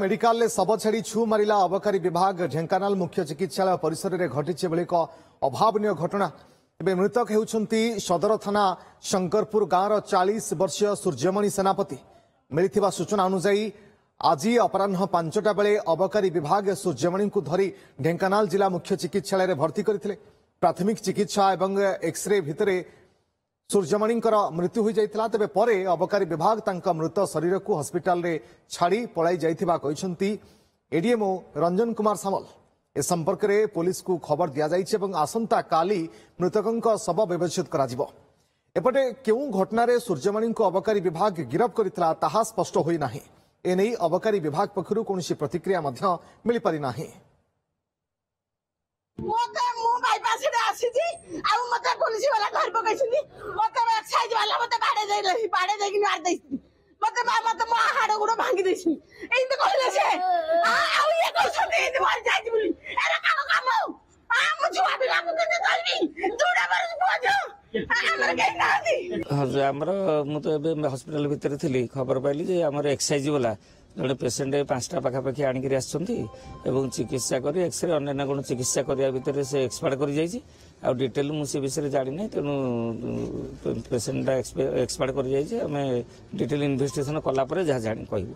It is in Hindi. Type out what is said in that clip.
मेडिकल में शव छाड़ी छु मारिला अबकारी विभाग ढेंकानाल मुख्य चिकित्सालय परिसर में घटी अभावन घटना। एवं मृतक होती सदर थाना शंकरपुर गांव 40 वर्षीय सूर्यमणि सेनापति। मिलता सूचना अनुसार आज अपराह 5टा बेले अबकारी विभाग सूर्यमणि को धरी ढेंकानाल जिला मुख्य चिकित्सालय में भर्ती करते। प्राथमिक चिकित्सा एवं एक्सरे भितर सूर्यमणि मृत्यु हो जाता। तेज पर अबकारी विभाग तांका मृत शरीर को हस्पिटाल रे छाड़ी पलाई जाइथिबा कहिसंती एडीएमओ रंजन कुमार सामल। ए संपर्क में पुलिस को खबर दि जाइछि एवं आसंता काली मृतकों शव व्यवच्छेद करा जिवो। एपटे केउ घटना रे सूर्यमणि को अबकारी विभाग गिरफ करथिला ताहा स्पष्ट होई नाही। एनै अबकारी विभाग पक्षरु कोनोसी प्रतिक्रिया मध्य मिलि पारि नाही। पुलिस वाला घर पकड़ी मत एक्साइज वाला मत बाड़े दे मार दे मत मत मो हाड़ गुड़ भांगी देसी एंत कहले से आ ये कहछथि एंत मर जाई बोली एरा कानो काम आ मु छुआ बिना मु केते करबी दूडा बरस बोझो हमर के नादी हां हमर मु तो एबे हॉस्पिटल भीतर थिली खबर पाइली जे हमर एक्साइज वाला जड़े पेसेंट 5टा पाखापाखि आणिक चिकित्सा कर एक्सरे अन्य गुण चिकित्सा करने भितर से एक्सपायर कर जाइए आ डिटेल मुझे विषय जानी ना तेणु पेसेंटा एक्सपायर कर जाइए आम डिटेल इन्वेस्टिगेशन कलापर जहाँ जानी कहूँ।